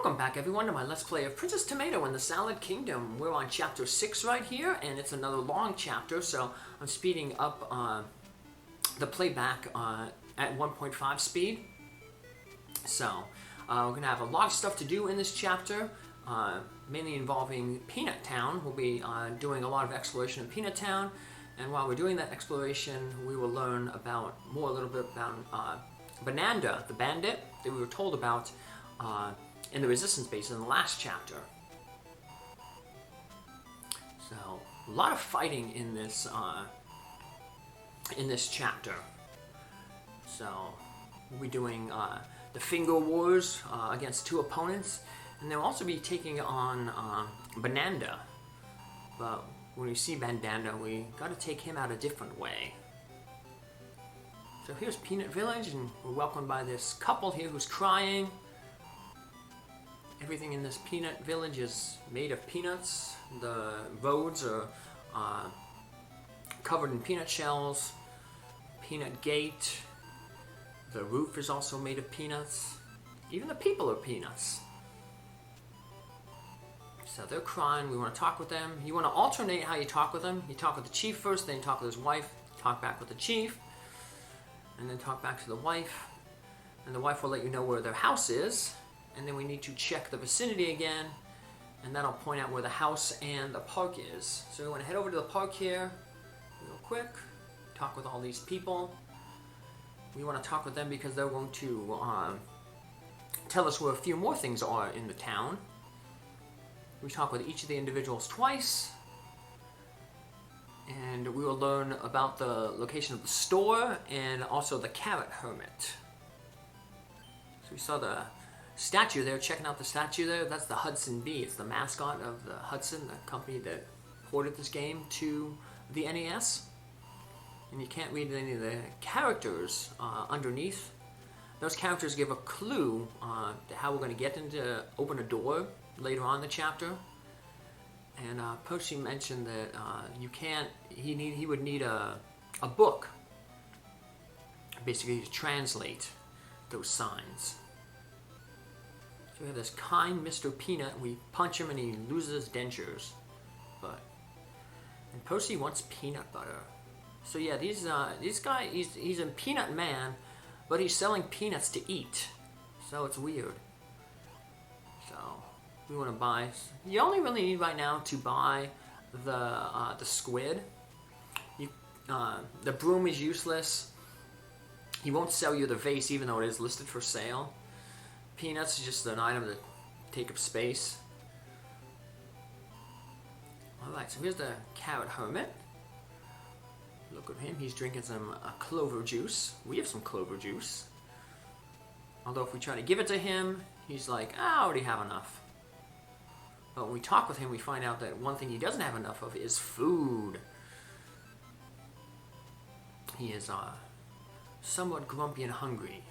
Welcome back everyone to my Let's Play of Princess Tomato and the Salad Kingdom. We're on chapter 6 right here, and it's another long chapter, so I'm speeding up the playback at 1.5 speed. So, we're going to have a lot of stuff to do in this chapter, mainly involving Peanut Town. We'll be doing a lot of exploration in Peanut Town, and while we're doing that exploration, we will learn a little bit about Bananda, the bandit that we were told about in the resistance base in the last chapter. So, a lot of fighting in this chapter. So, we'll be doing the finger wars against two opponents, and they'll also be taking on Bananda. But when we see Bandanda, we got to take him out a different way. So here's Peanut Village, and we're welcomed by this couple here who's crying. Everything in this peanut village is made of peanuts. The roads are covered in peanut shells. Peanut gate. The roof is also made of peanuts. Even the people are peanuts. So they're crying. We want to talk with them. You want to alternate how you talk with them. You talk with the chief first, then you talk with his wife. Talk back with the chief. And then talk back to the wife. And the wife will let you know where their house is. And then we need to check the vicinity again, and that'll point out where the house and the park is. So we want to head over to the park here real quick, talk with all these people. We want to talk with them because they're going to tell us where a few more things are in the town. We talk with each of the individuals twice, and we will learn about the location of the store and also the carrot hermit. So we saw the statue there, checking out the statue there. That's the Hudson Bee. It's the mascot of the Hudson, the company that ported this game to the NES. And you can't read any of the characters underneath. Those characters give a clue to how we're going to get them to open a door later on in the chapter. And Percy mentioned that he would need a book, basically to translate those signs. We have this kind Mr. Peanut. We punch him and he loses his dentures. And Percy wants peanut butter. So yeah, this guy, he's a peanut man, but he's selling peanuts to eat. So it's weird. So we want to buy. You only really need right now to buy the squid. The broom is useless. He won't sell you the vase, even though it is listed for sale. Peanuts is just an item to take up space. Alright, so here's the carrot hermit. Look at him, he's drinking some clover juice. We have some clover juice. Although if we try to give it to him, he's like, I already have enough. But when we talk with him, we find out that one thing he doesn't have enough of is food. He is somewhat grumpy and hungry.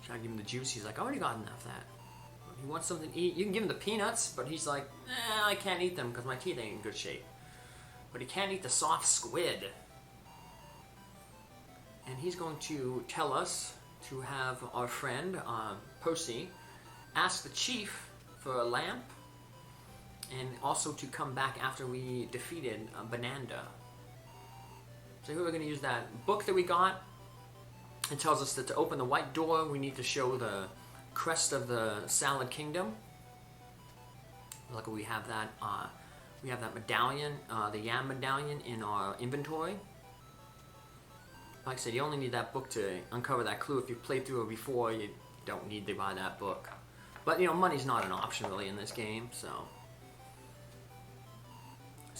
Try to give him the juice, he's like, I already got enough of that. He wants something to eat. You can give him the peanuts, but he's like, I can't eat them because my teeth ain't in good shape. But he can't eat the soft squid. And he's going to tell us to have our friend, Percy, ask the chief for a lamp, and also to come back after we defeated Bananda. So here we're going to use that book that we got. It tells us that to open the white door, we need to show the crest of the Salad Kingdom. Look, we have that medallion, the yam medallion, in our inventory. Like I said, you only need that book to uncover that clue. If you've played through it before, you don't need to buy that book. But you know, money's not an option really in this game, so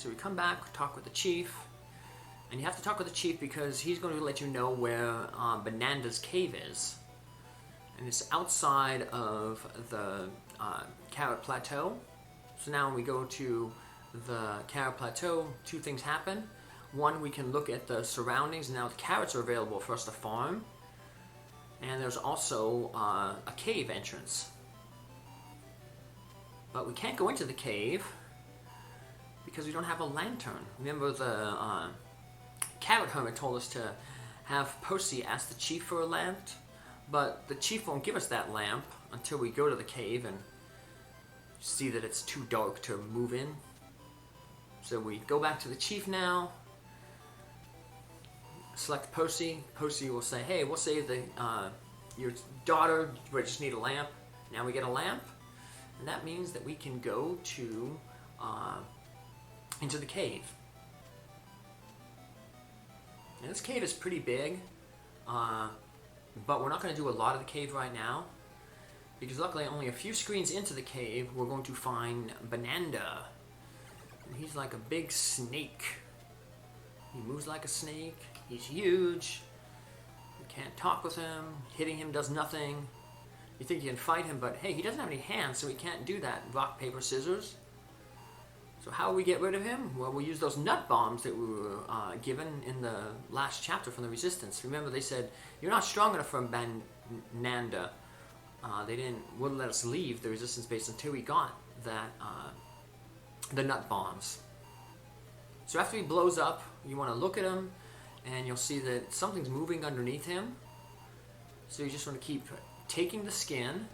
we come back, talk with the chief. And you have to talk with the chief because he's going to let you know where Bananda's cave is. And it's outside of the Carrot Plateau. So now when we go to the Carrot Plateau, two things happen. One, we can look at the surroundings, and now the carrots are available for us to farm. And there's also a cave entrance. But we can't go into the cave because we don't have a lantern. Remember Carrot Hermit told us to have Percy ask the chief for a lamp, But the chief won't give us that lamp until we go to the cave and see that it's too dark to move in. So we go back to the chief now. Select Percy. Percy will say, hey, we'll save your daughter, we just need a lamp. Now we get a lamp, and that means that we can go to into the cave. Now this cave is pretty big, but we're not going to do a lot of the cave right now, because luckily only a few screens into the cave we're going to find Bananda. And he's like a big snake. He moves like a snake. He's huge. You can't talk with him. Hitting him does nothing. You think you can fight him, but hey, he doesn't have any hands, so he can't do that. Rock, paper, scissors. So how will we get rid of him? Well, we'll use those nut bombs that we were given in the last chapter from the Resistance. Remember, they said, you're not strong enough for Bananda. They wouldn't let us leave the Resistance base until we got that the nut bombs. So after he blows up, you want to look at him, and you'll see that something's moving underneath him. So you just want to keep taking the skin,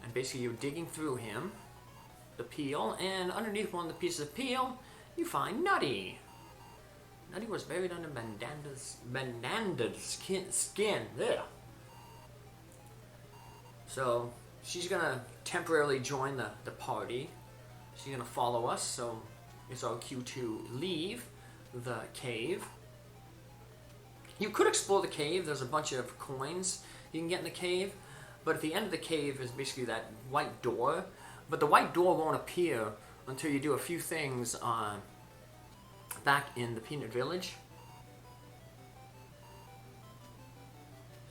and basically you're digging through him, the peel, and underneath one of the pieces of peel, you find Nutty. Nutty was buried under Bananda's skin. There. So she's gonna temporarily join the party. She's gonna follow us, so it's our cue to leave the cave. You could explore the cave. There's a bunch of coins you can get in the cave, but at the end of the cave is basically that white door. But the white door won't appear until you do a few things back in the Peanut Village.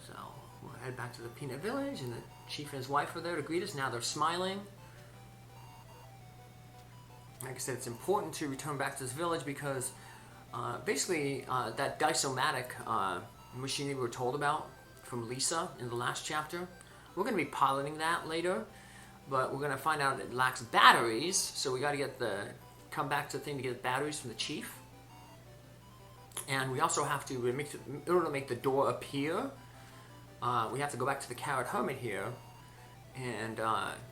So we'll head back to the Peanut Village, and the chief and his wife are there to greet us. Now they're smiling. Like I said, it's important to return back to this village because basically that disomatic machinery we were told about from Lisa in the last chapter, we're going to be piloting that later, but we're going to find out it lacks batteries, so we got to come back to the thing to get batteries from the chief. And we also have to, in order to make the door appear, we have to go back to the Carrot Hermit here and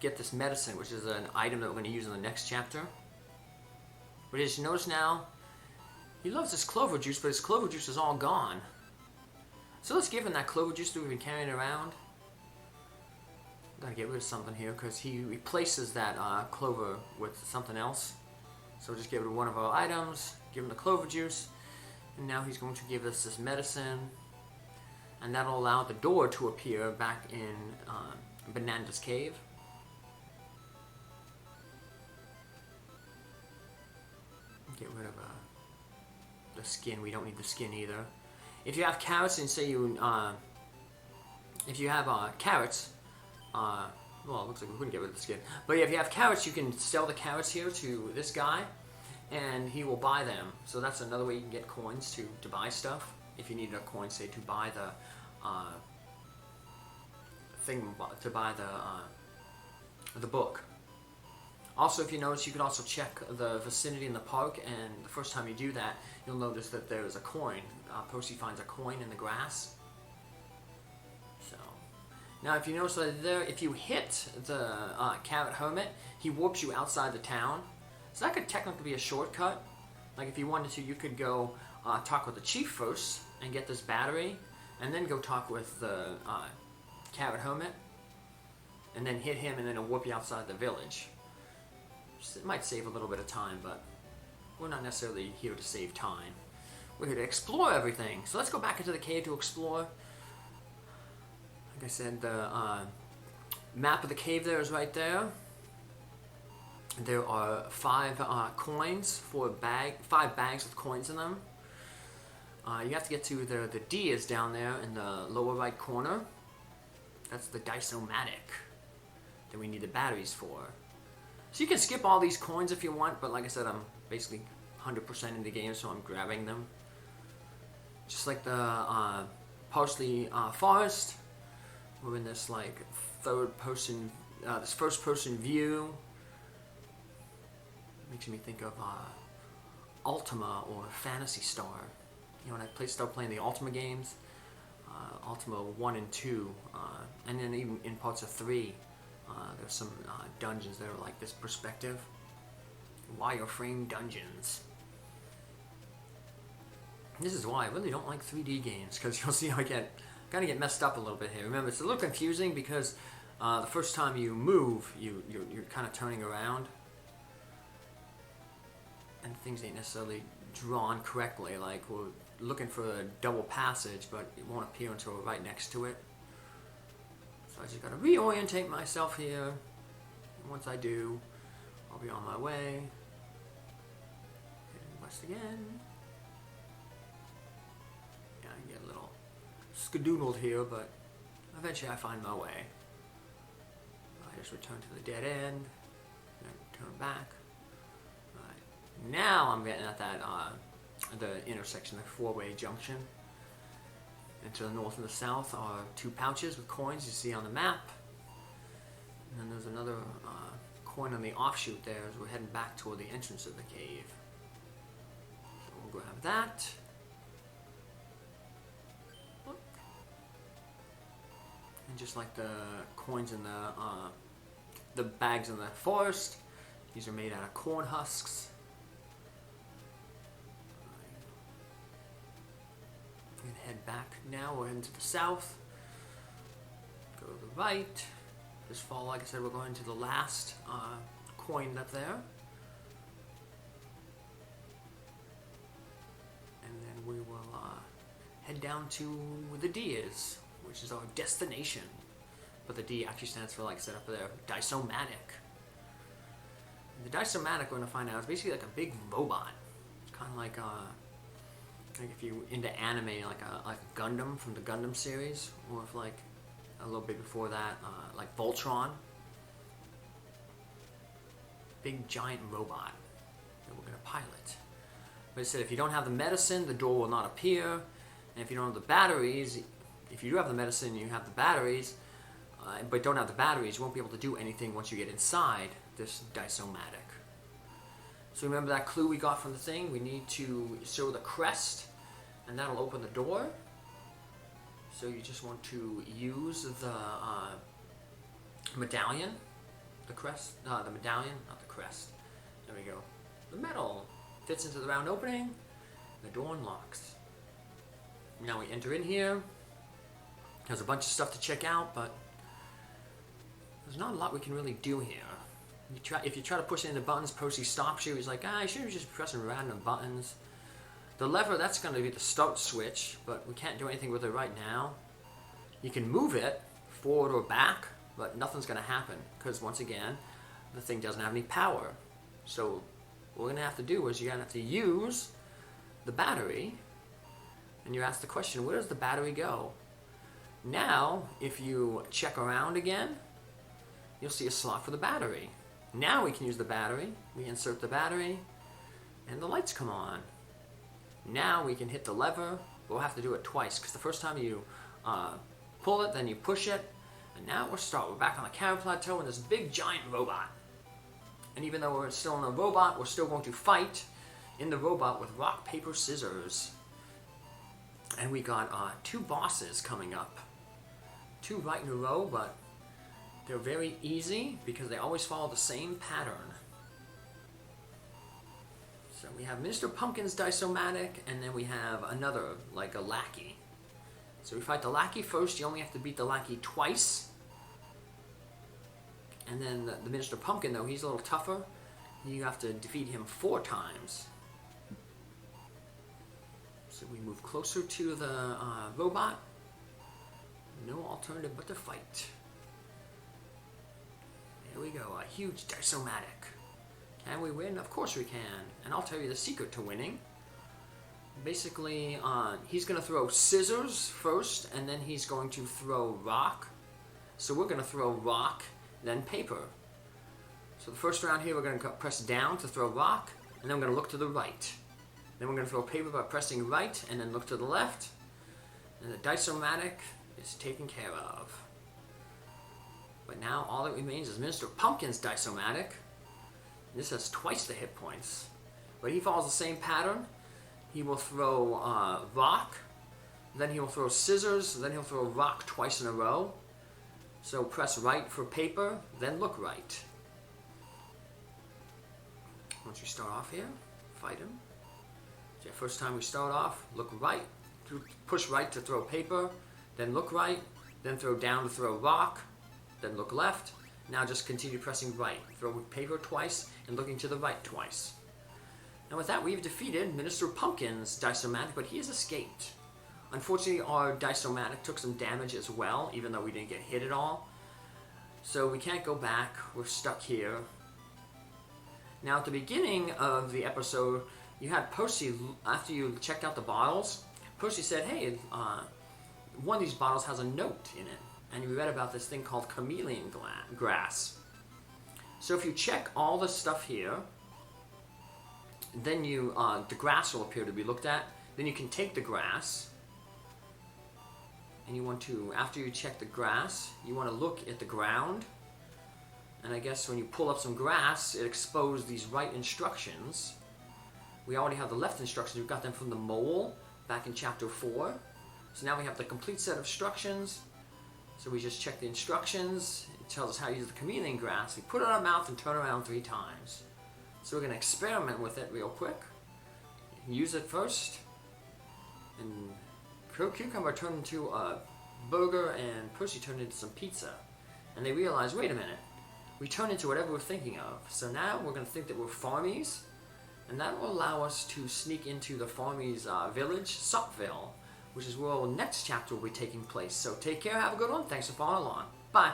get this medicine, which is an item that we're going to use in the next chapter. But as you notice now, he loves his clover juice, but his clover juice is all gone. So let's give him that clover juice that we've been carrying around. Gotta get rid of something here because he replaces that clover with something else. So we'll just get rid of one of our items, give him the clover juice, and now he's going to give us this medicine, and that'll allow the door to appear back in Bananda's cave. Get rid of the skin. We don't need the skin either. If you have carrots and say you, if you have carrots, well, it looks like we couldn't get rid of the skin. But if you have carrots, you can sell the carrots here to this guy, and he will buy them. So that's another way you can get coins to buy stuff. If you need a coin, say, to buy the thing, to buy the book. Also, if you notice, you can also check the vicinity in the park, and the first time you do that, you'll notice that there's a coin. Percy finds a coin in the grass. So, now if you notice that there, if you hit the Carrot Hermit, he warps you outside the town. So that could technically be a shortcut. Like if you wanted to, you could go talk with the chief first and get this battery, and then go talk with the Carrot Hermit, and then hit him, and then it'll warp you outside the village. It might save a little bit of time, but we're not necessarily here to save time. We're here to explore everything. So let's go back into the cave to explore. Like I said, the map of the cave there is right there. There are 5 coins, 5 bags with coins in them. You have to get to the D is down there in the lower right corner. That's the dice-o-matic that we need the batteries for. So you can skip all these coins if you want, but like I said, I'm basically 100% in the game, so I'm grabbing them. Just like the Parsley Forest, we're in this like third-person, this first-person view. Makes me think of Ultima or Phantasy Star. You know, when I start playing the Ultima games, Ultima 1 and 2, and then even in parts of 3, there's some dungeons that are like this perspective. Wireframe dungeons. This is why I really don't like 3D games, because you'll see how I kind of get messed up a little bit here. Remember, it's a little confusing because the first time you move, you're kind of turning around, and things ain't necessarily drawn correctly. Like, we're looking for a double passage, but it won't appear until we're right next to it. So I just gotta reorientate myself here. And once I do, I'll be on my way. Heading west again. Yeah, I get a little skadoodled here, but eventually I find my way. I just return to the dead end, then turn back. Right. Now I'm getting at that the intersection, the four-way junction. And to the north and the south are 2 pouches with coins you see on the map. And then there's another coin on the offshoot there as we're heading back toward the entrance of the cave. So we'll grab that. And just like the coins in the bags in the forest, these are made out of corn husks. And head back now. We're heading to the south. Go to the right. This fall, like I said, we're going to the last coin up there. And then we will head down to the D is, which is our destination. But the D actually stands for, like I said up there, Disomatic. And the Disomatic, we're going to find out, is basically like a big robot. It's kind of like if you're into anime, like a Gundam from the Gundam series, or if like a little bit before that, like Voltron. Big giant robot that we're going to pilot. But I said, if you don't have the medicine, the door will not appear. And if you don't have the batteries, if you do have the medicine and you have the batteries, but don't have the batteries, you won't be able to do anything once you get inside this Disomatic. So remember that clue we got from the thing? We need to show the crest, and that'll open the door. So you just want to use the medallion, the crest, the medallion, not the crest. There we go. The metal fits into the round opening, the door unlocks. Now we enter in here. There's a bunch of stuff to check out, but there's not a lot we can really do here. If you try to push any of the buttons, Percy stops you. He's like, you shouldn't just be pressing random buttons. The lever, that's going to be the start switch, but we can't do anything with it right now. You can move it forward or back, but nothing's going to happen, because once again, the thing doesn't have any power. So what we're going to have to do is you're going to have to use the battery, and you ask the question, where does the battery go? Now, if you check around again, you'll see a slot for the battery. Now we can use the battery. We insert the battery, and the lights come on. Now we can hit the lever. We'll have to do it twice, because the first time you pull it, then you push it, and now we're back on the camera plateau in this big giant robot. And even though we're still in a robot, we're still going to fight in the robot with rock, paper, scissors. And we got 2 bosses coming up. 2 right in a row, but they're very easy because they always follow the same pattern. So we have Mr. Pumpkin's Disomatic, and then we have another, like a lackey. So we fight the lackey first. You only have to beat the lackey twice. And then the Mr. Pumpkin, though, he's a little tougher. You have to defeat him 4 times. So we move closer to the robot. No alternative but to fight. There we go, a huge Disomatic. Can we win? Of course we can. And I'll tell you the secret to winning. Basically, he's going to throw scissors first, and then he's going to throw rock. So we're going to throw rock, then paper. So the first round here, we're going to press down to throw rock, and then we're going to look to the right. Then we're going to throw paper by pressing right, and then look to the left. And the Disomatic is taken care of. But now all that remains is Mr. Pumpkin's Disomatic. This has twice the hit points. But he follows the same pattern. He will throw rock, then he'll throw scissors, then he'll throw rock twice in a row. So press right for paper, then look right. Once you start off here, fight him. Okay, first time we start off, look right, push right to throw paper, then look right, then throw down to throw rock, then look left. Now just continue pressing right. Throw paper twice and looking to the right twice. And with that, we've defeated Minister Pumpkin's Dice-O-Matic, but he has escaped. Unfortunately, our Dice-O-Matic took some damage as well, even though we didn't get hit at all. So we can't go back. We're stuck here. Now, at the beginning of the episode, you had Percy, after you checked out the bottles, Percy said, hey, one of these bottles has a note in it. And you read about this thing called chameleon grass. So if you check all the stuff here, then the grass will appear to be looked at. Then you can take the grass, and you want to, after you check the grass, you want to look at the ground. And I guess when you pull up some grass, it exposed these right instructions. We already have the left instructions. We got them from the mole back in chapter 4. So now we have the complete set of instructions. So we just check the instructions. It tells us how to use the chameleon grass. We put it on our mouth and turn around 3 times. So we're going to experiment with it real quick. Use it first. And Cucumber turned into a burger and Percy turned into some pizza. And they realized, wait a minute. We turned into whatever we're thinking of. So now we're going to think that we're farmies. And that will allow us to sneak into the farmies' village, Supville, which is where our next chapter will be taking place. So take care, have a good one. Thanks for following along. Bye.